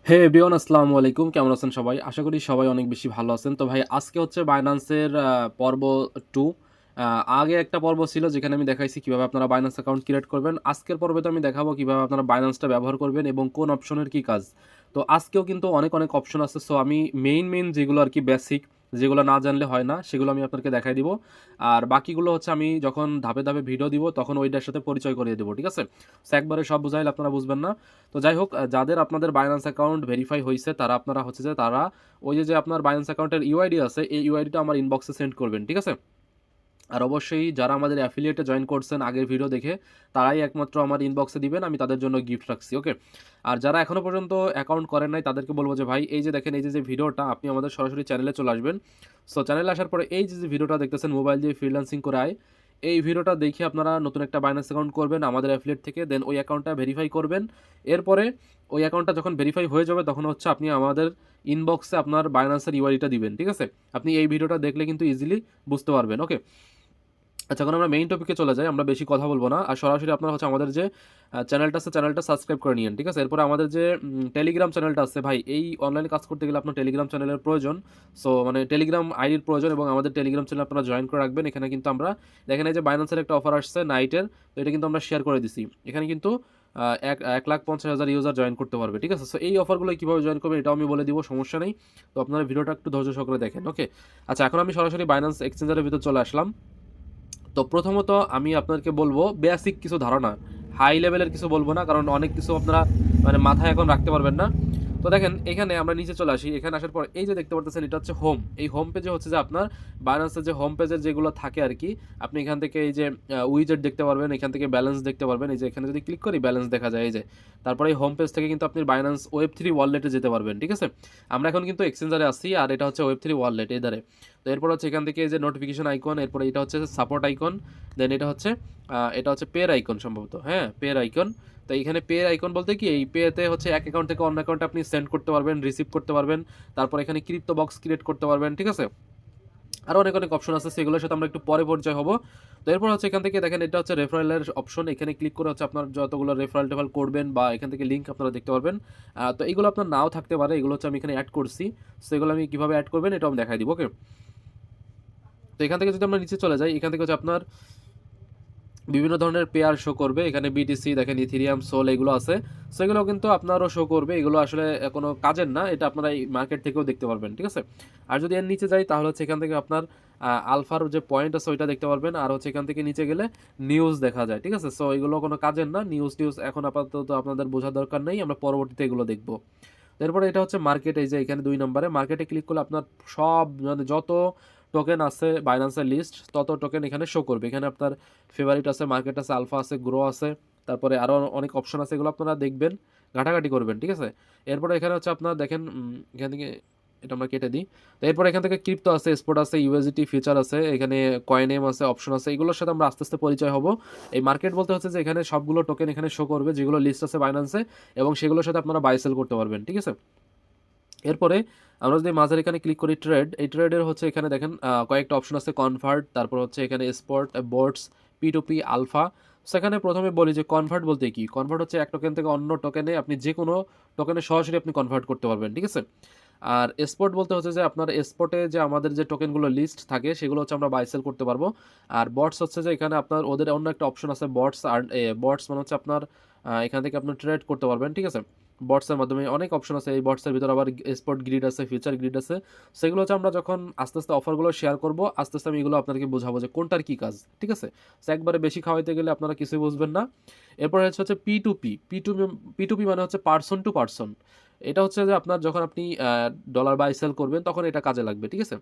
হে everyone, আসসালামু আলাইকুম। কেমন আছেন সবাই? আশা করি সবাই অনেক বেশি ভালো আছেন। তো ভাই আজকে হচ্ছে বাইন্যান্সের পর্ব 2। আগে একটা পর্ব ছিল যেখানে আমি দেখাইছি কিভাবে আপনারা বাইন্যান্স অ্যাকাউন্ট ক্রিয়েট করবেন। আজকের পর্বে তো আমি দেখাবো কিভাবে আপনারা বাইন্যান্সটা ব্যবহার করবেন এবং কোন অপশনের কি কাজ। তো আজকেও কিন্তু অনেক অপশন আছে। সো আমি মেইন যেগুলো আরকি বেসিক, যেগুলো না জানলে হয় না সেগুলো আমি আপনাদেরকে দেখাই দিব। আর বাকিগুলো হচ্ছে আমি যখন ধাপে ভিডিও দিব তখন ওইটার সাথে পরিচয় করিয়ে দেব। ঠিক আছে? সো একবারে সব বুঝাইলে আপনারা বুঝবেন না। তো যাই হোক, যাদের আপনাদের বাইন্যান্স অ্যাকাউন্ট ভেরিফাই হইছে তারা আপনারা হচ্ছে যে তারা ওই যে আপনার বাইন্যান্স অ্যাকাউন্টের ইউআইডি আছে, এই ইউআইডিটা আমার ইনবক্সে সেন্ড করবেন। ঠিক আছে? আর অবশ্যই যারা আমাদের অ্যাফিলিয়েটে জয়েন করছেন আগের ভিডিও দেখে, তারাই একমাত্র আমার ইনবক্সে দিবেন, আমি তাদের জন্য গিফট রাখছি। ওকে? আর যারা এখনো পর্যন্ত অ্যাকাউন্ট করেন নাই তাদেরকে বলবো যে ভাই এই যে দেখেন, এই যে ভিডিওটা, আপনি আমাদের সরাসরি চ্যানেলে চলে আসবেন। সো চ্যানেলে আসার পরে এই যে ভিডিওটা দেখতেছেন, মোবাইল দিয়ে ফ্রিল্যান্সিং করে আয়, এই ভিডিওটা দেখে আপনারা নতুন একটা বাইন্যান্স অ্যাকাউন্ট করবেন আমাদের অ্যাফিলিয়েট থেকে, দেন ওই অ্যাকাউন্টটা ভেরিফাই করবেন। এরপরে ওই অ্যাকাউন্টটা যখন ভেরিফাই হয়ে যাবে তখন হচ্ছে আপনি আমাদের ইনবক্সে আপনার বাইন্যান্সের ইউআইডিটা দিবেন। ঠিক আছে? আপনি এই ভিডিওটা দেখলে কিন্তু ইজিলি বুঝতে পারবেন। ওকে? আচ্ছা, এখন আমরা মেইন টপিকে চলে যাই। আমরা বেশি কথা বলবো না। আর সরাসরি আপনারা হচ্ছে আমাদের যে চ্যানেলটা আছে, চ্যানেলটা সাবস্ক্রাইব করে নিয়েন। ঠিক আছে? এরপরে আমাদের যে টেলিগ্রাম চ্যানেলটা আছে, ভাই এই অনলাইনে কাজ করতে গেলে আপনার টেলিগ্রাম চ্যানেলের প্রয়োজন। সো মানে টেলিগ্রাম আইডির প্রয়োজন এবং আমাদের টেলিগ্রাম চ্যানেল আপনারা জয়েন করে রাখবেন। এখানে কিন্তু আমরা দেখেন এই যে বাইন্যান্সের একটা অফার আসছে নাইটের, তো এটা কিন্তু আমরা শেয়ার করে দিছি। এখানে কিন্তু 1,50,000 ইউজার জয়েন করতে পারবে। ঠিক আছে? সো এই অফারগুলো কীভাবে জয়েন করবেন এটাও আমি বলে দিব, সমস্যা নেই। তো আপনারা ভিডিওটা একটু ধৈর্য সহকারে দেখেন। ওকে? আচ্ছা, এখন আমি সরাসরি বাইন্যান্স এক্সচেঞ্জারের ভিতর চলে আসলাম। তো প্রথমত আমি আপনাদেরকে বলবো বেসিক কিছু ধারণা, হাই লেভেলের কিছু বলবো না, কারণ অনেক কিছু আপনারা মানে মাথায় এখন রাখতে পারবেন না। তো দেখেন এখানে আমরা নিচে চলে আসি। এখানে আসার পর এই যে দেখতে পারতেছেন, এটা হচ্ছে হোম। এই হোম পেজে হচ্ছে যে আপনার বাইন্যান্সের যে হোম পেজের যেগুলো থাকে আর কি, আপনি এখান থেকে এই যে উইজেট দেখতে পারবেন, এখান থেকে ব্যালেন্স দেখতে পারবেন। এই যে এখানে যদি ক্লিক করি ব্যালেন্স দেখা যায় এই যে। তারপরে এই হোম পেজ থেকে কিন্তু আপনি বাইন্যান্স ওয়েব 3 ওয়ালেটে যেতে পারবেন। ঠিক আছে? আমরা এখন কিন্তু এক্সচেঞ্জারে আসি আর এটা হচ্ছে ওয়েব 3 ওয়ালেট এই ধারে। তো এরপর হচ্ছে এখান থেকে এই যে নোটিফিকেশন আইকন, এরপরে এটা হচ্ছে সাপোর্ট আইকন, দেন এটা হচ্ছে পের আইকন সম্ভবত, হ্যাঁ পের আইকন। তো এইখানে পের আইকন বলতে কি, এই পেতে হচ্ছে এক অ্যাকাউন্ট থেকে অন্য অ্যাকাউন্টে আপনি সেন্ড করতে পারবেন, রিসিভ করতে পারবেন। তারপর এখানে ক্রিপ্টো বক্স ক্রিয়েট করতে পারবেন। ঠিক আছে? আরও অনেক অপশন আছে, সেগুলোর সাথে আমরা একটু পরে পরিচয় হব। তো এরপর হচ্ছে এখান থেকে দেখেন এটা হচ্ছে রেফারেলের অপশন। এখানে ক্লিক করে হচ্ছে আপনার যতগুলো রেফারেল টেফাল করবেন বা এখান থেকে লিঙ্ক আপনারা দেখতে পারবেন। তো এইগুলো আপনার নাও থাকতে পারে, এগুলো হচ্ছে আমি এখানে অ্যাড করছি। সো এগুলো আমি কীভাবে অ্যাড করবেন এটাও আমি দেখাই দিব। ওকে? তো এখান থেকে যদি আমরা নিচে চলে যাই, এখান থেকে হচ্ছে আপনার বিভিন্ন ধরনের পেয়ার শো করবে। এখানে বিটিসি দেখেন, ইথিরিয়াম, সোল এগুলো আছে। সো এগুলো কিন্তু আপনারও শো করবে। এগুলো আসলে কোনো কাজের না, এটা আপনারা এই মার্কেট থেকেও দেখতে পারবেন। ঠিক আছে? আর যদি এর নিচে যাই তাহলে হচ্ছে এখান থেকে আপনার আলফার যে পয়েন্ট আছে ওইটা দেখতে পারবেন। আর হচ্ছে এখান থেকে নিচে গেলে নিউজ দেখা যায়। ঠিক আছে? সো এগুলো কোনো কাজের না, নিউজ টিউজ এখন আপাতত আপনাদের বোঝার দরকার নেই, আমরা পরবর্তীতে এগুলো দেখবো। এরপরে এটা হচ্ছে মার্কেট। এই যে এখানে 2 নম্বরে মার্কেটে ক্লিক করলে আপনার সব মানে যত টোকেন আছে বাইন্যান্সের লিস্ট, তত টোকেন এখানে শো করবে। এখানে আপনার ফেভারিট আছে, মার্কেট আছে, আলফা আছে, গ্রো আছে, তারপরে আরও অনেক অপশন আছে, এগুলো আপনারা দেখবেন, ঘাটাঘাটি করবেন। ঠিক আছে? এরপরে এখানে হচ্ছে আপনার দেখেন এখান থেকে এটা আমরা কেটে দিই। তো এরপর এখান থেকে ক্রিপ্টো আছে, স্পট আছে, ইউএসডিটি ফিচার আছে, এখানে কয়েনেম আছে, অপশন আছে, এগুলোর সাথে আমরা আস্তে আস্তে পরিচয় হব। এই মার্কেট বলতে হচ্ছে যে এখানে সবগুলো টোকেন এখানে শো করবে যেগুলো লিস্ট আছে বাইন্যান্সে, এবং সেগুলোর সাথে আপনারা বাই সেল করতে পারবেন। ঠিক আছে? এরপরে আমরা যদি মাঝের এখানে ক্লিক করি ট্রেড, এই ট্রেডের হচ্ছে এখানে দেখেন কয়েকটা অপশন আছে, কনভার্ট, তারপর হচ্ছে এখানে স্পট, বোর্ডস, পি2পি, আলফা। সেখানে প্রথমে বলি যে কনভার্ট বলতে কি, কনভার্ট হচ্ছে এক টোকেন থেকে অন্য টোকেনে আপনি যে কোনো টোকেনে সরাসরি আপনি কনভার্ট করতে পারবেন। ঠিক আছে? আর স্পট বলতে হচ্ছে যে আপনার স্পটে যে আমাদের যে টোকেনগুলো লিস্ট থাকে সেগুলো হচ্ছে আমরা বাই সেল করতে পারবো। আর বটস হচ্ছে যে এখানে আপনার ওদের অন্য একটা অপশন আছে বটস, আর বটস মানে হচ্ছে আপনার এখান থেকে আপনি ট্রেড করতে পারবেন। ঠিক আছে? বটসের মাধ্যমে অনেক অপশন আছে, এই বটসের ভিতরে আবার স্পট গ্রিড আছে, ফিউচার গ্রিড আছে। সেগুলো হচ্ছে আমরা যখন আস্তে আস্তে অফারগুলো শেয়ার করব, আস্তে আস্তে আমি এগুলো আপনাদেরকে বোঝাবো যে কোনটার কী কাজ। ঠিক আছে? সো একবারে বেশি খাওয়াইতে গেলে আপনারা কিছুই বুঝবেন না। এরপরে হচ্ছে পি টু পি মানে হচ্ছে পার্সন টু পার্সন। এটা হচ্ছে যে আপনার যখন আপনি ডলার বাই সেল করবেন তখন এটা কাজে লাগবে। ঠিক আছে?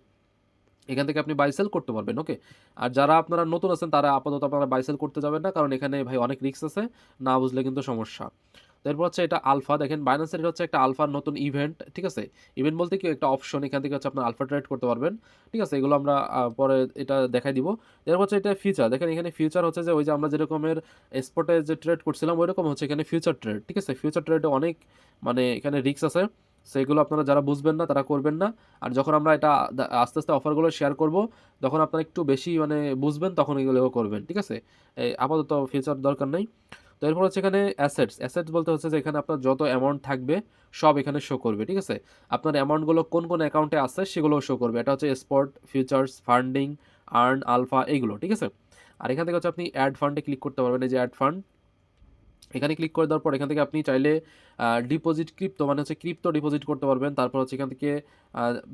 এখান থেকে আপনি বাই সেল করতে পারবেন। ওকে? আর যারা আপনারা নতুন আছেন তারা আপাতত আপনারা বাই সেল করতে যাবেন না, কারণ এখানে ভাই অনেক রিস্ক আছে, না বুঝলে কিন্তু সমস্যা। এরপর হচ্ছে এটা আলফা, দেখেন বাইন্যান্সের এটা হচ্ছে একটা আলফার নতুন ইভেন্ট। ঠিক আছে? ইভেন্ট বলতে কি, একটা অপশন, এখান থেকে হচ্ছে আপনার আলফা ট্রেড করতে পারবেন। ঠিক আছে? এগুলো আমরা পরে এটা দেখাই দিব। এরপর হচ্ছে এটা ফিউচার, দেখেন এখানে ফিউচার হচ্ছে যে ওই যে আমরা যেরকমের স্পটে যে ট্রেড করছিলাম ওই রকম হচ্ছে এখানে ফিউচার ট্রেড। ঠিক আছে? ফিউচার ট্রেডে অনেক মানে এখানে রিস্ক আছে। সেগুলো আপনারা যারা বুঝবেন না তারা করবেন না। আর যখন আমরা এটা আস্তে আস্তে অফারগুলো শেয়ার করব, তখন আপনারা একটু বেশি মানে বুঝবেন, তখন এগুলো করবেন। ঠিক আছে? এই আপাতত ফিউচার দরকার নেই। তো এরপর হচ্ছে এখানে অ্যাসেটস বলতে হচ্ছে যে এখানে আপনার যত অ্যামাউন্ট থাকবে সব এখানে শো করবে, ঠিক আছে? আপনার অ্যামাউন্টগুলো কোন কোন অ্যাকাউন্টে আছে সেগুলোও শো করবে। এটা হচ্ছে spot, futures, funding, earn, alpha এইগুলো, ঠিক আছে? আর এখান থেকে হচ্ছে আপনি অ্যাড ফান্ডে ক্লিক করতে পারবেন, এই যে অ্যাড ফান্ড, এখানে ক্লিক করে দেওয়ার পর এখান থেকে আপনি চাইলে ডিপোজিট ক্রিপ্টো মানে হচ্ছে ক্রিপ্টো ডিপোজিট করতে পারবেন। তারপর হচ্ছে এখান থেকে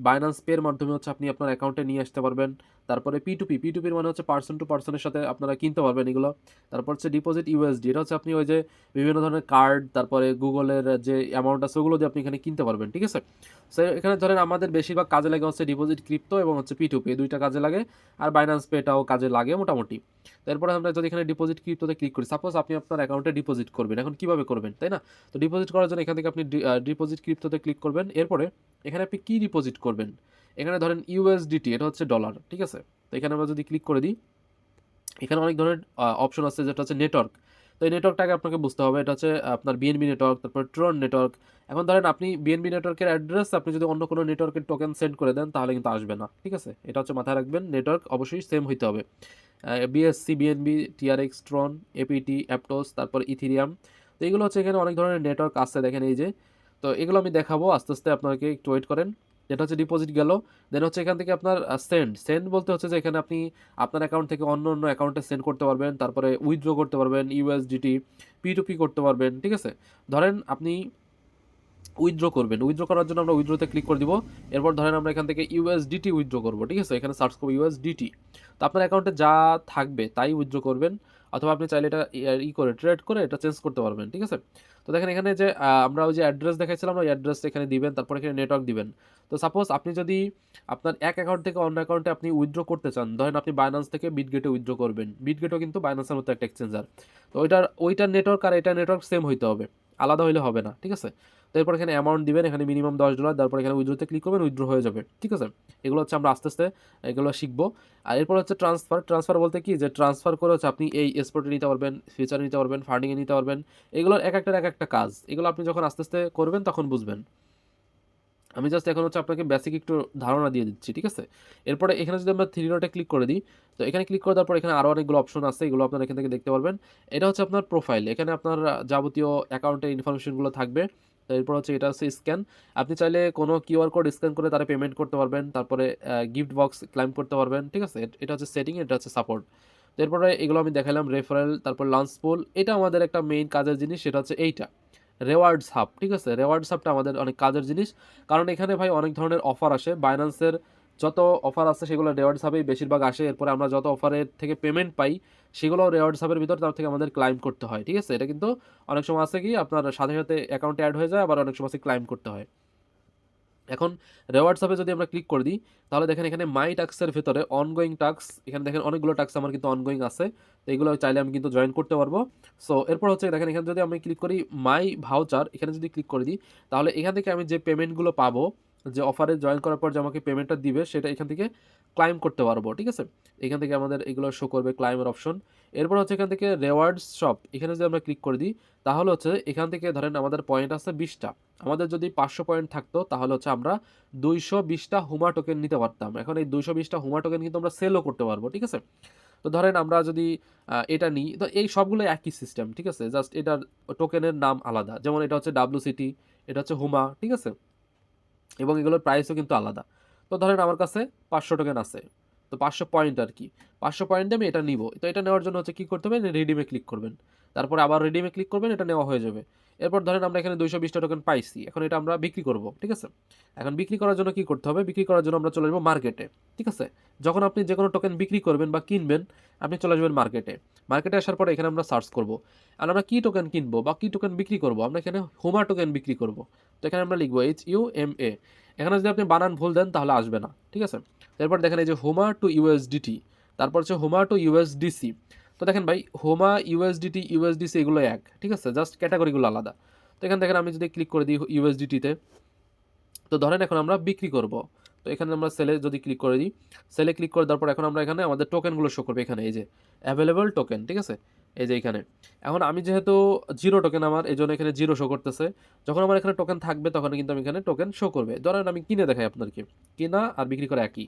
বাইন্যান্স পের মাধ্যমে হচ্ছে আপনি আপনার অ্যাকাউন্টে নিয়ে আসতে পারবেন। তারপরে পি টু পির মানে হচ্ছে পার্সন টু পার্সনের সাথে আপনারা কিনতে পারবেন এগুলো। তারপর হচ্ছে ডিপোজিট ইউএসডি, এটা হচ্ছে আপনি ওই যে বিভিন্ন ধরনের কার্ড, তারপরে গুগলের যে অ্যামাউন্ট আছে ওগুলো দিয়ে আপনি এখানে কিনতে পারবেন, ঠিক আছে? সো এখানে ধরেন আমাদের বেশিরভাগ কাজে লাগে হচ্ছে ডিপোজিট ক্রিপ্টো এবং হচ্ছে পি2পি, এই দুইটা কাজে লাগে। আর বাইন্যান্স পেটাও কাজে লাগে মোটামুটি। তারপরে আমরা যদি এখানে ডিপোজিট ক্রিপ্টোতে ক্লিক করি, সাপোজ আপনি আপনার অ্যাকাউন্টে ডিপোজিট করবেন, এখন কিভাবে করবেন, তাই না? তো ডিপোজিট করার জন্য এখান থেকে আপনি ডিপোজিট ক্রিপ্টোতে ক্লিক করবেন। এরপরে এখানে আপনি কি ডিপোজিট করবেন, এখানে ধরেন ইউএসডিটি, এটা হচ্ছে ডলার, ঠিক আছে? তো এখানে আমরা যদি ক্লিক করে দিই, এখানে অনেক ধরনের অপশন আছে, যেটা হচ্ছে নেটওয়ার্ক। তো এই নেটওয়ার্কটাকে আপনাকে বুঝতে হবে, এটা হচ্ছে আপনার বিএনবি নেটওয়ার্ক, তারপর ট্রন নেটওয়ার্ক। এখন ধরেন আপনি বিএনবি নেটওয়ার্কের অ্যাড্রেস আপনি যদি অন্য কোনো নেটওয়ার্কের টোকেন সেন্ড করে দেন তাহলে কিন্তু আসবে না, ঠিক আছে? এটা হচ্ছে মাথায় রাখবেন, নেটওয়ার্ক অবশ্যই সেম হইতে হবে। বিএসসি, বিএনবি, টিআরএক্স, ট্রন, এপিটি, অ্যাপটোস, তারপর ইথিরিয়াম। তো এগুলো হচ্ছে এখানে অনেক ধরনের নেটওয়ার্ক আছে, দেখেন এই যে। তো এগুলো আমি দেখাবো আস্তে আস্তে, আপনাকে একটু ওয়েট করেন। এটা হচ্ছে ডিপোজিট গেল। দেন হচ্ছে এখান থেকে আপনার সেন্ড বলতে হচ্ছে যে এখানে আপনি আপনার অ্যাকাউন্ট থেকে অন্য অন্য অ্যাকাউন্টে সেন্ড করতে পারবেন, তারপরে উইথড্র করতে পারবেন ইউএসডিটি, পি2পি করতে পারবেন, ঠিক আছে? ধরেন আপনি উইথড্র করবেন, উইথড্র করার জন্য আমরা উইথড্রোতে ক্লিক করে দিব। এরপর ধরেন আমরা এখান থেকে ইউএসডিটি উইথড্র করবো, ঠিক আছে? এখানে সার্চ করবো ইউএসডিটি। তো আপনার অ্যাকাউন্টে যা থাকবে তাই উইথড্র করবেন, অথবা আপনি চাইলে এটা করে ট্রেড করে এটা চেঞ্জ করতে পারবেন, ঠিক আছে? তো দেখেন এখানে যে আমরা ওই যে অ্যাড্রেস দেখাইছিলাম ওই অ্যাড্রেস এখানে দিবেন, তারপর এখানে নেটওয়ার্ক দিবেন। তো সাপোজ আপনি যদি আপনার এক অ্যাকাউন্ট থেকে অন্য অ্যাকাউন্টে আপনি উইথড্র করতে চান, ধরেন আপনি বাইন্যান্স থেকে বিটগেটে উইথড্র করবেন, বিটগেটও কিন্তু বাইন্যান্সের মতো একটা এক্সচেঞ্জার। তো ওইটার নেটওয়ার্ক আর এটার নেটওয়ার্ক সেম হইতে হবে, আলাদা হইলে হবে না, ঠিক আছে? তো এরপর এখানে অ্যামাউন্ট দিবেন, এখানে মিনিমাম $10, তারপর এখানে উইথড্রোতে ক্লিক করবেন, উইথড্র হয়ে যাবে, ঠিক আছে? এগুলো হচ্ছে আমরা আস্তে আস্তে এগুলো শিখবো। আর এরপর হচ্ছে ট্রান্সফার বলতে কি, যে ট্রান্সফার করে হচ্ছে আপনি এই স্পটে নিতে পারবেন, ফিউচারে নিতে পারবেন, ফান্ডিংয়ে নিতে পারবেন। এগুলোর এক একটা কাজ, এগুলো আপনি যখন আস্তে আস্তে করবেন তখন বুঝবেন। আমি জাস্ট এখন হচ্ছে আপনাকে বেসিক একটু ধারণা দিয়ে দিচ্ছি, ঠিক আছে? এরপরে এখানে যদি আমরা থ্রি ডটে ক্লিক করে দিই, তো এখানে ক্লিক করে দেওয়ার পর এখানে আরও অনেকগুলো অপশন আছে, এগুলো আপনারা এখান থেকে দেখতে পারবেন। এটা হচ্ছে আপনার প্রোফাইল, এখানে আপনার যাবতীয় অ্যাকাউন্টের ইনফরমেশনগুলো থাকবে। তো এরপর হচ্ছে এটা হচ্ছে স্ক্যান, আপনি চাইলে কোনো কিউআর কোড স্ক্যান করে তারা পেমেন্ট করতে পারবেন, তারপরে গিফট বক্স ক্লাইম করতে পারবেন, ঠিক আছে? এটা হচ্ছে সেটিং, এটা হচ্ছে সাপোর্ট। তো এরপরে এগুলো আমি দেখালাম, রেফারেল, তারপর লাঞ্চ পুল। এটা আমাদের একটা মেইন কাজের জিনিস, সেটা হচ্ছে এইটা রেওয়ার্ডস হাব, ঠিক আছে? রেওয়ার্ডস হাবটা আমাদের অনেক কাজের জিনিস, কারণ এখানে ভাই অনেক ধরনের অফার আসে, বাইন্যান্সের যত অফার আছে সেগুলো রেওয়ার্ডস হাবেই বেশিরভাগ আসে। এরপরে আমরা যত অফারের থেকে পেমেন্ট পাই সেগুলো রেওয়ার্ডস হাবের ভিতর, তার থেকে আমাদের ক্লাইম করতে হয়, ঠিক আছে? এটা কিন্তু অনেক সময় আছে কি আপনার সাথে সাথে অ্যাকাউন্টে অ্যাড হয়ে যায়, আবার অনেক সময় ক্লাইম করতে হয়। এখন রেওয়ার্ডস হাবে যদি আমরা ক্লিক করে দিই, তাহলে দেখেন এখানে মাই টাস্কের ভেতরে অনগোয়িং টাস্ক, এখানে দেখেন অনেকগুলো টাস্ক আমার কিন্তু অনগোয়িং আছে। তো এগুলো চাইলে আমি কিন্তু জয়েন করতে পারবো। সো এরপর হচ্ছে দেখেন এখানে যদি আমি ক্লিক করি মাই ভাউচার, এখানে যদি ক্লিক করে দিই, তাহলে এখান থেকে আমি যে পেমেন্টগুলো পাবো, যে অফারে জয়েন করার পর যে আমাকে পেমেন্টটা দিবে সেটা এখান থেকে ক্লাইম করতে পারবো, ঠিক আছে? এখান থেকে আমাদের এগুলো শো করবে ক্লাইমের অপশন। এরপর হচ্ছে এখান থেকে রেওয়ার্ডস শপ, এখানে যদি আমরা ক্লিক করে দিই, তাহলে হচ্ছে এখান থেকে ধরেন আমাদের পয়েন্ট আছে 20টা, আমাদের যদি 500 পয়েন্ট থাকতো তাহলে হচ্ছে আমরা 220টা হুমা টোকেন নিতে পারতাম। এখন এই 220টা হুমা টোকেন কিন্তু আমরা সেলও করতে পারবো, ঠিক আছে? তো ধরেন আমরা যদি এটা নিই, তো এই সবগুলো একই সিস্টেম, ঠিক আছে? জাস্ট এটার টোকেনের নাম আলাদা, যেমন এটা হচ্ছে WCT, এটা হচ্ছে হুমা, ঠিক আছে? এবং এগুলোর প্রাইসও কিন্তু আলাদা। তো ধরেন আমার কাছে 500 টোকেন আছে, তো 500 পয়েন্ট আর কি, 500 পয়েন্টে আমি এটা নিব। তো এটা নেওয়ার জন্য হচ্ছে কী করতে হবে, রিডিমে ক্লিক করবেন, তারপরে আবার রিডিমে ক্লিক করবেন, এটা নেওয়া হয়ে যাবে। এরপর ধরেন আমরা এখানে 220টা টোকেন পাইছি, এখন এটা আমরা বিক্রি করব, ঠিক আছে? এখন বিক্রি করার জন্য কী করতে হবে, বিক্রি করার জন্য আমরা চলে যাবো মার্কেটে, ঠিক আছে? যখন আপনি যে কোনো টোকেন বিক্রি করবেন বা কিনবেন, আপনি চলে যাবেন মার্কেটে। মার্কেটে আসার পরে এখানে আমরা সার্চ করব, আর আমরা কী টোকেন কিনবো বা কী টোকেন বিক্রি করব, আমরা এখানে হুমা টোকেন বিক্রি করব। তো এখানে আমরা লিখবো HUMA। এখানে যদি আপনি বানান ভুল দেন তাহলে আসবে না, ঠিক আছে? এরপর দেখেন এই যে হোমা টু ইউএসডিটি, তারপর হচ্ছে হোমা টু ইউএসডিসি। তো দেখেন ভাই হোমা, ইউএসডিটি, ইউএসডিসি এগুলো এক, ঠিক আছে? জাস্ট ক্যাটাগরিগুলো আলাদা। তো এখানে দেখেন আমি যদি ক্লিক করে দিই ইউএসডিটিতে, তো ধরেন এখন আমরা বিক্রি করব। তো এখানে আমরা সেলে যদি ক্লিক করে দিই, সেলে ক্লিক করে দেওয়ার পর এখন আমরা এখানে আমাদের টোকেনগুলো শো করবে, এখানে এই যে অ্যাভেলেবল টোকেন, ঠিক আছে? এই যে এখানে এখন আমি যেহেতু জিরো টোকেন আমার, এই জন্য এখানে জিরো শো করতেছে। যখন আমার এখানে টোকেন থাকবে তখন কিন্তু আমি এখানে টোকেন শো করবে। ধরেন আমি কিনে দেখাই আপনাদেরকে, কিনা আর বিক্রি করা একই।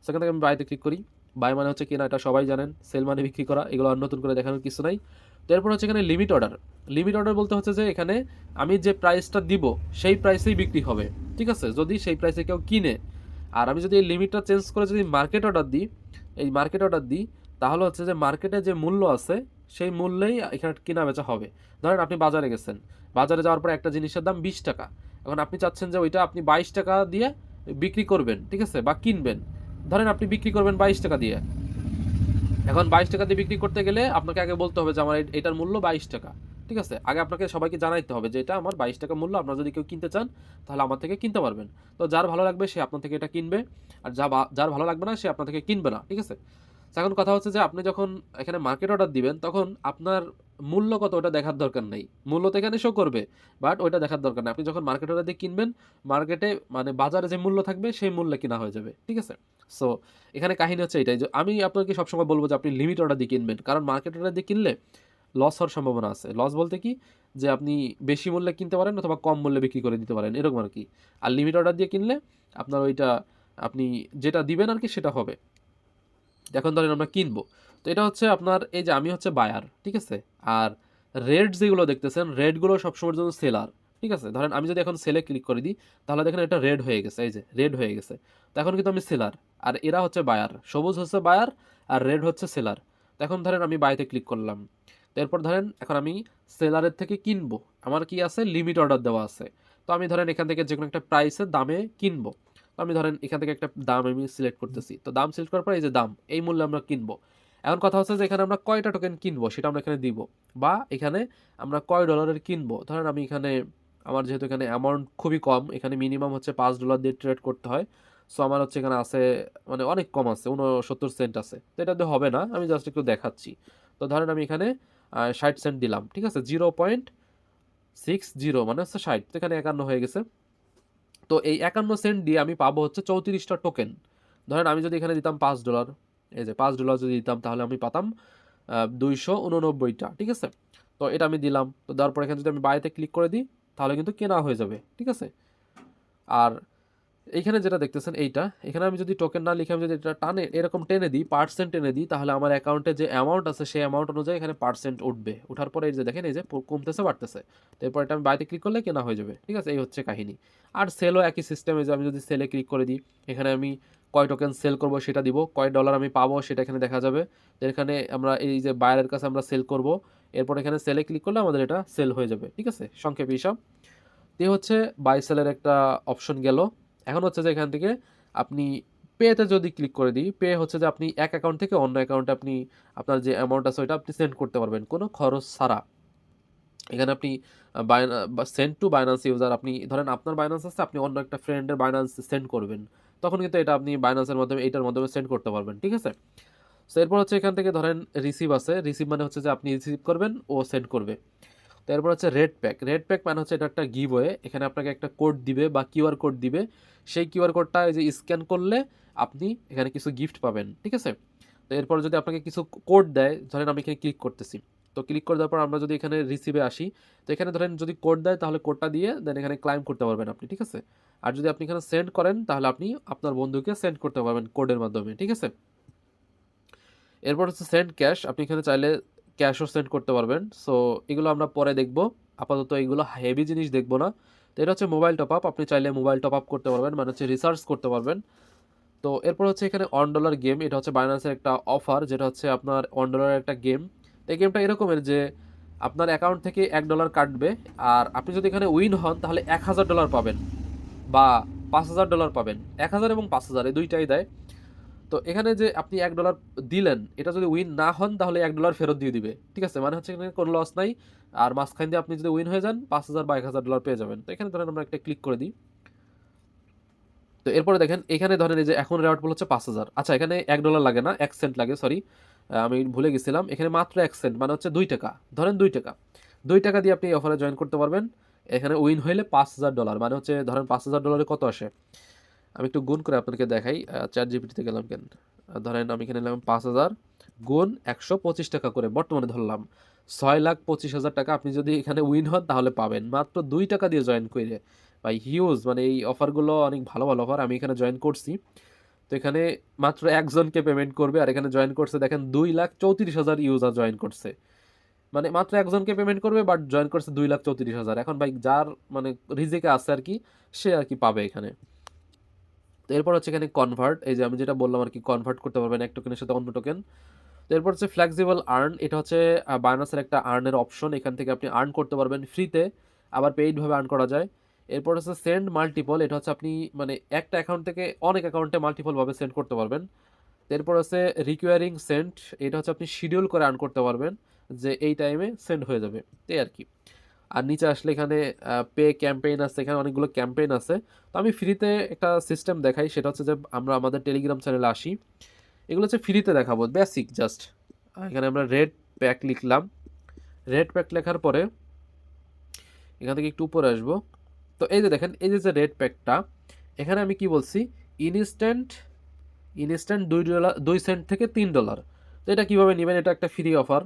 সেখান থেকে আমি বাইতে ক্লিক করি, বাই মানে হচ্ছে কেনা, এটা সবাই জানেন। সেল মানে বিক্রি করা, এগুলো আর নতুন করে দেখানোর কিছু নাই। তো এরপর হচ্ছে এখানে লিমিট অর্ডার। লিমিট অর্ডার বলতে হচ্ছে যে এখানে আমি যে প্রাইসটা দিব সেই প্রাইসেই বিক্রি হবে, ঠিক আছে, যদি সেই প্রাইসে কেউ কিনে। আর আমি যদি এই লিমিটটা চেঞ্জ করে যদি মার্কেট অর্ডার দিই, এই মার্কেট অর্ডার দিই, তাহলে হচ্ছে যে মার্কেটে যে মূল্য আছে সেই মূল্যেই এখানে কেনা বেচা হবে। ধরেন আপনি বাজারে গেছেন, বাজারে যাওয়ার পর একটা জিনিসের দাম 20 টাকা, এখন আপনি চাচ্ছেন যে ওইটা আপনি 22 টাকা দিয়ে বিক্রি করবেন, ঠিক আছে, বা কিনবেন। ধরেন আপনি বিক্রি করবেন 22 টাকা দিয়ে। এখন 22 টাকা দিয়ে বিক্রি করতে গেলে আপনাকে আগে বলতে হবে যে আমার এটার মূল্য 22 টাকা, ঠিক আছে। আগে আপনাকে সবাইকে জানাইতে হবে যে এটা আমার 22 টাকা মূল্য, আপনারা যদি কেউ কিনতে চান তাহলে আমার থেকে কিনতে পারবেন। তো যার ভালো লাগবে সে আপনার থেকে এটা কিনবে, আর যার ভালো লাগবে না সে আপনার থেকে কিনবে না, ঠিক আছে। তো এখন কথা হচ্ছে যে আপনি যখন এখানে মার্কেট অর্ডার দিবেন তখন আপনার মূল্য কত ওটা দেখার দরকার নেই, মূল্য তো এখানে শো করবে, বাট ওইটা দেখার দরকার নেই। আপনি যখন মার্কেট অর্ডার দিয়ে কিনবেন, মার্কেটে মানে বাজারে যে মূল্য থাকবে সেই মূল্যে কিনা হয়ে যাবে, ঠিক আছে। সো এখানে কাহিনী হচ্ছে এটাই যে আমি আপনাকে সবসময় বলবো যে আপনি লিমিট অর্ডার দিয়ে কিনবেন, কারণ মার্কেট অর্ডার দিয়ে কিনলে লস হওয়ার সম্ভাবনা আছে। লস বলতে কি, যে আপনি বেশি মূল্যে কিনতে পারেন অথবা কম মূল্যে বিক্রি করে দিতে পারেন, এরকম আর কি। আর লিমিট অর্ডার দিয়ে কিনলে আপনার ওইটা আপনি যেটা দিবেন আর কি সেটা হবে। এখন ধরেন আমরা কিনবো, তো এটা হচ্ছে আপনার এই যে আমি হচ্ছে বায়ার, ঠিক আছে। আর রেড যেগুলো দেখতেছেন, রেডগুলো সবসময়ের জন্য সেলার, ঠিক আছে। ধরেন আমি যদি এখন সেলে ক্লিক করে দিই তাহলে দেখেন এটা রেড হয়ে গেছে, এই যে রেড হয়ে গেছে। তো এখন কিন্তু আমি সেলার, আর এরা হচ্ছে বায়ার, সবুজ হচ্ছে বায়ার আর রেড হচ্ছে সেলার। তো এখন ধরেন আমি বাইতে ক্লিক করলাম, তো এরপর ধরেন এখন আমি সেলারের থেকে কিনবো, আমার কি আছে, লিমিট অর্ডার দেওয়া আছে। তো আমি ধরেন এখান থেকে যে কোনো একটা প্রাইসের দামে কিনবো। তো আমি ধরেন এখান থেকে একটা দাম আমি সিলেক্ট করতেছি, তো দাম সিলেক্ট করার পর এই যে দাম, এই মূল্যে আমরা কিনবো। এখন কথা হচ্ছে যে এখানে আমরা কয়টা টোকেন কিনবো সেটা আমরা এখানে দিব, বা এখানে আমরা কয় ডলারের কিনবো। ধরেন আমি এখানে, আমার যেহেতু এখানে অ্যামাউন্ট খুবই কম, এখানে মিনিমাম হচ্ছে $5 দিয়ে ট্রেড করতে হয়। সো আমার হচ্ছে এখানে আছে মানে অনেক কম আছে, 69 সেন্ট আছে, তো এটা দিয়ে হবে না, আমি জাস্ট একটু দেখাচ্ছি। তো ধরেন আমি এখানে 60 সেন্ট দিলাম, ঠিক আছে, 0.60 মানে হচ্ছে 60, তো এখানে 51 হয়ে গেছে। তো এই 51 সেন্ট দিয়ে আমি পাবো হচ্ছে 34টা টোকেন। ধরেন আমি যদি এখানে দিতাম $5, এই যে $5 যদি দিতাম তাহলে আমি পাতাম 289টা, ঠিক আছে। তো এটা আমি দিলাম, তো দেওয়ার পর এখানে যদি আমি বাইতে ক্লিক করে দিই তাহলে কিন্তু কেনা হয়ে যাবে, ঠিক আছে। আর এইখানে যেটা দেখতেছেন এইটা, এখানে আমি যদি টোকেন না লিখে আমি যদি এটা টানে এরকম টেনে দিই, পার্সেন্ট টেনে দিই, তাহলে আমার অ্যাকাউন্টে যে অ্যামাউন্ট আছে সেই অ্যামাউন্ট অনুযায়ী এখানে পার্সেন্ট উঠবে। ওঠার পরে এই যে দেখেন এই যে কমতেছে বাড়তেছে, তো এরপর এটা আমি বাইতে ক্লিক করলে কেনা হয়ে যাবে, ঠিক আছে। এই হচ্ছে কাহিনী। আর সেলও একই সিস্টেমে, যে আমি যদি সেলে ক্লিক করে দিই, এখানে আমি কয় টোকেন সেল করব সেটা দিব, কয় ডলার আমি পাবো সেটা এখানে দেখা যাবে। তো এখানে আমরা এই যে বায়ারের কাছে আমরা সেল করব, এরপর এখানে সেলে ক্লিক করলে আমাদের এটা সেল হয়ে যাবে, ঠিক আছে, সংক্ষেপে হিসাব। দিয়ে হচ্ছে বাই সেলের একটা অপশন গেল। এখন হচ্ছে যে এখান থেকে আপনি পেতে যদি ক্লিক করে দিই, পে হচ্ছে যে আপনি এক অ্যাকাউন্ট থেকে অন্য অ্যাকাউন্টে আপনি আপনার যে অ্যামাউন্ট আছে ওইটা আপনি সেন্ড করতে পারবেন কোনো খরচ ছাড়া। এখানে আপনি সেন্ড টু বাইন্যান্স ইউজার, আপনি ধরেন আপনার বাইন্যান্স আছে, আপনি অন্য একটা ফ্রেন্ডের বাইন্যান্স সেন্ড করবেন, তখন কিন্তু এটা আপনি বাইন্যান্সের মাধ্যমে এটার মাধ্যমে সেন্ড করতে পারবেন, ঠিক আছে। সো এরপর হচ্ছে এখান থেকে ধরেন রিসিভ আছে, রিসিভ মানে হচ্ছে যে আপনি রিসিভ করবেন ও সেন্ড করবে। তো এরপর হচ্ছে রেড প্যাক। রেড প্যাক মানে হচ্ছে এটা একটা গিভওয়ে, এখানে আপনাকে একটা কোড দিবে বা কিউআর কোড দিবে, সেই কিউআর কোডটা যে স্ক্যান করলে আপনি এখানে কিছু গিফট পাবেন, ঠিক আছে। তো এরপর যদি আপনাকে কিছু কোড দেয়, ধরেন আমি এখানে ক্লিক করতেছি, তো ক্লিক করে দেওয়ার পর আমরা যদি এখানে রিসিভে আসি, তো এখানে ধরেন যদি কোড দেয় তাহলে কোডটা দিয়ে দেন এখানে ক্লাইম করতে পারবেন আপনি, ঠিক আছে। আর যদি আপনি এখানে সেন্ড করেন তাহলে আপনি আপনার বন্ধুকে সেন্ড করতে পারবেন কোডের মাধ্যমে, ঠিক আছে। এরপর হচ্ছে সেন্ড ক্যাশ, আপনি এখানে চাইলে ক্যাশও সেন্ড করতে পারবেন। সো এগুলো আমরা পরে দেখব, আপাতত এগুলো হেভি জিনিস দেখবো না। তো এটা হচ্ছে মোবাইল টপ আপ, আপনি চাইলে মোবাইল টপ আপ করতে পারবেন, মানে হচ্ছে রিসার্চ করতে পারবেন। তো এরপর হচ্ছে এখানে $1 গেম, এটা হচ্ছে বাইন্যান্সের একটা অফার, যেটা হচ্ছে আপনার $1 একটা গেম। তো এই গেমটা এরকমের যে আপনার অ্যাকাউন্ট থেকে $1 কাটবে, আর আপনি যদি এখানে উইন হন তাহলে $1000 পাবেন বা $5000 পাবেন। 1000 এবং 5000 এই দুইটাই দেয়। তো এখানে যে আপনি $1 দিলেন, এটা যদি উইন না হন তাহলে $1 ফেরত দিয়ে দিবে, ঠিক আছে, মানে হচ্ছে এখানে কোনো লস নাই। আর মাঝখান দিয়ে আপনি যদি উইন হয়ে যান 5000 বা $1000 পেয়ে যাবেন। তো এখানে ধরেন আমরা একটা ক্লিক করে দিই, তো এরপরে দেখেন এখানে ধরেন এই যে এখন রেওয়ার্ড পুল হচ্ছে 5000। আচ্ছা এখানে $1 লাগে না, 1 সেন্ট লাগে, সরি আমি ভুলে গেছিলাম, এখানে মাত্র 1 সেন্ট মানে হচ্ছে 2 টাকা। ধরেন 2 টাকা, 2 টাকা দিয়ে আপনি এই অফারে জয়েন করতে পারবেন। এখানে উইন হইলে $5000, মানে হচ্ছে ধরেন $5000 কত আসে, আমি একটু গুণ করে আপনাকে দেখাই। চ্যাট জিপিটিতে গেলাম কেন, ধরেন আমি এখানে নিলাম 5000 গুণ 125 টাকা করে, বর্তমানে ধরলাম 6,25,000 টাকা আপনি যদি এখানে উইন হন তাহলে পাবেন মাত্র 2 টাকা দিয়ে জয়েন করে। ভাই হিউজ, মানে এই অফারগুলো অনেক ভালো ভালো অফার, আমি এখানে জয়েন করছি। তো এখানে মাত্র একজনকে পেমেন্ট করবে, আর এখানে জয়েন করছে দেখেন 2,34,000 ইউজার জয়েন করছে। মানে মাত্র একজনকে পেমেন্ট করবে, বাট জয়েন করছে 2,34,000। এখন ভাই যার মানে রিজিকে আছে আর কি, সে আর কি পাবে এখানে। তো এরপর হচ্ছে এখানে কনভার্ট, এই যে আমি যেটা বললাম আর কি, কনভার্ট করতে পারবেন এক টোকেনের সাথে অন্য টোকেন। তো এরপর হচ্ছে ফ্লেক্সিবল আর্ন, এটা হচ্ছে বাইনান্সের একটা আর্নের অপশন, এখান থেকে আপনি আর্ন করতে পারবেন ফ্রিতে, আবার পেইডভাবে আর্ন করা যায়। এরপর হচ্ছে সেন্ড মাল্টিপল, এটা হচ্ছে আপনি মানে একটা অ্যাকাউন্ট থেকে অনেক অ্যাকাউন্টে মাল্টিপলভাবে সেন্ড করতে পারবেন। এরপর হচ্ছে রিকোয়ারিং সেন্ড, এটা হচ্ছে আপনি শিডিউল করে আর্ন করতে পারবেন যে এই টাইমে সেন্ড হয়ে যাবে, এই আর কি। আর নিচে আসলে এখানে পে ক্যাম্পেইন আছে, এখানে অনেকগুলো ক্যাম্পেইন আছে। তো আমি ফ্রিতে একটা সিস্টেম দেখাই, সেটা হচ্ছে যে আমরা আমাদের টেলিগ্রাম চ্যানেলে আসি, এগুলো হচ্ছে ফ্রিতে দেখাবো, বেসিক জাস্ট। এখানে আমরা রেড প্যাক লিখলাম, রেড প্যাক লেখার পরে এখান থেকে একটু উপরে আসবো। তো এই যে দেখেন, এই যে রেড প্যাকটা, এখানে আমি কি বলছি, ইনস্ট্যান্ট ইনস্ট্যান্ট $2 2 সেন্ট থেকে $3। তো এটা কীভাবে নেবেন, এটা একটা ফ্রি অফার।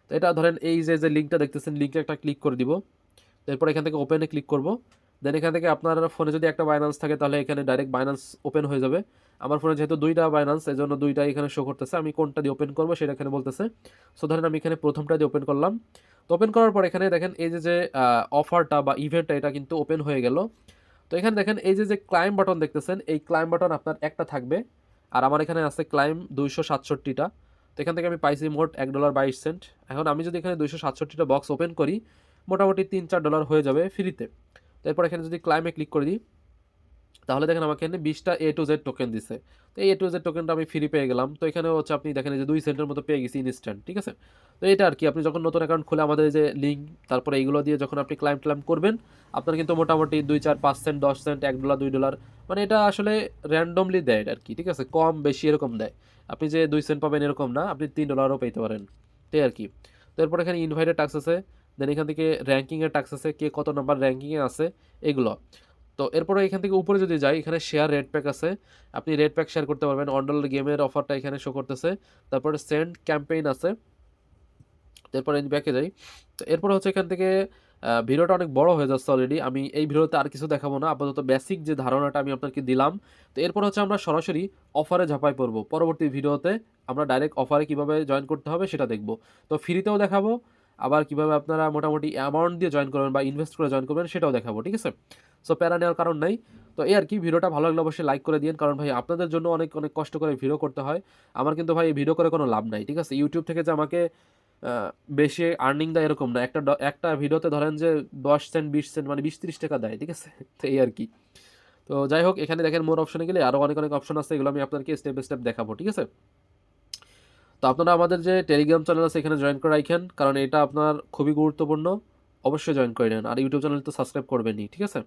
তো এটা ধরেন এই যে লিঙ্কটা দেখতেছেন, লিঙ্কে একটা ক্লিক করে দিব, এরপর এখান থেকে ওপেনে ক্লিক করব। দেন এখান থেকে আপনার ফোনে যদি একটা বাইন্যান্স থাকে তাহলে এখানে ডাইরেক্ট বাইন্যান্স ওপেন হয়ে যাবে। আমার ফোনে যেহেতু দুইটা বাইন্যান্স, এই জন্য দুইটা এখানে শো করতেছে, আমি কোনটা দিয়ে ওপেন করবো সেটা এখানে বলতেছে। সো ধরেন আমি এখানে প্রথমটা দিয়ে ওপেন করলাম। তো ওপেন করার পর এখানে দেখেন এই যে অফারটা বা ইভেন্টটা, এটা কিন্তু ওপেন হয়ে গেল। তো এখানে দেখেন এই যে ক্লাইম বাটন দেখতেছেন, এই ক্লাইম বাটন আপনার একটা থাকবে, আর আমার এখানে আছে ক্লাইম 267টা। তো এখান থেকে আমি পাইছি মোট $1.22। এখন আমি যদি এখানে 267টা বক্স ওপেন করি, মোটামুটি $3-4 হয়ে যাবে ফ্রিতে। তারপর এখানে যদি ক্লাইমে ক্লিক করে দিই, তাহলে দেখেন আমাকে এখানে 20টা A to Z টোকেন দিছে। তো এই A to Z টোকেনটা আমি ফ্রি পেয়ে গেলাম। তো এখানে হচ্ছে আপনি দেখেন যে 2 সেন্টের মতো পেয়ে গেছি ইনস্ট্যান্ট, ঠিক আছে। তো এটা আর কি, আপনি যখন নতুন অ্যাকাউন্ট খুলে আমাদের যে লিঙ্ক, তারপরে এইগুলো দিয়ে যখন আপনি ক্লাইম করবেন, আপনার কিন্তু মোটামুটি 2, 4, 5 সেন্ট, 10 সেন্ট, $1, $2, মানে এটা আসলে র্যান্ডমলি দেয় আর কি, ঠিক আছে, কম বেশি এরকম দেয়। আপনি যে 2 সেন্ট পাবেন এরকম না, আপনি $3ও পেতে পারেন, তাই আর কি। তো এরপর এখানে ইনভাইটেড টাস্ক আছে, দেন এখান থেকে র্যাঙ্কিংয়ের টাস্ক আছে, কে কত নাম্বার র্যাঙ্কিংয়ে আছে এগুলো। তো এরপরে এখান থেকে উপরে যদি যাই, এখানে শেয়ার রেড প্যাক আছে, আপনি রেড প্যাক শেয়ার করতে পারবেন, অন্ডল গেমের অফারটা এখানে শো করতেছে। তারপরে সেন্ড ক্যাম্পেইন আছে। এরপরে ব্যাকে যাই। তো এরপর হচ্ছে এখান থেকে ভিডিওটা অনেক বড় হয়ে যাচ্ছে অলরেডি, আমি এই ভিডিওতে আর কিছু দেখাবো না, আপাতত বেসিক যে ধারণাটা আমি আপনাকে দিলাম। তো এরপর হচ্ছে আমরা সরাসরি অফারে ঝাঁপাই পড়বো পরবর্তী ভিডিওতে, আমরা ডাইরেক্ট অফারে কিভাবে জয়েন করতে হবে সেটা দেখব। তো ফ্রিতেও দেখাবো, আবার কিভাবে আপনারা মোটামুটি অ্যামাউন্ট দিয়ে জয়েন করবেন বা ইনভেস্ট করে জয়েন করবেন সেটাও দেখাবো, ঠিক আছে। সো প্যারা নেওয়ার কারণ নাই। তো এই আর কি, ভিডিওটা ভালো লাগলে অবশ্যই লাইক করে দিন, কারণ ভাই আপনাদের জন্য অনেক অনেক কষ্ট করে ভিডিও করতে হয়। আমার কিন্তু ভাই ভিডিও করে কোনো লাভ নাই, ঠিক আছে। ইউটিউব থেকে যে আমাকে বেশি আর্নিং দেয় এরকম না, একটা ভিডিওতে ধরেন যে 10 সেন্ট 20 সেন্ট মানে 20-30 টাকা দেয়, ঠিক আছে। তো এই আর কি। তো যাই হোক, এখানে দেখেন মোর অপশনে গেলে আরও অনেক অনেক অপশন আছে, এগুলো আমি আপনাদেরকে স্টেপ বাই স্টেপ দেখাবো, ঠিক আছে। তো আপনারা আমাদের যে টেলিগ্রাম চ্যানেল আছে এখানে জয়েন করে রাখেন, কারণ এটা আপনার খুবই গুরুত্বপূর্ণ, অবশ্যই জয়েন করে নেন। আর ইউটিউব চ্যানেল তো সাবস্ক্রাইব করবেনই, ঠিক আছে।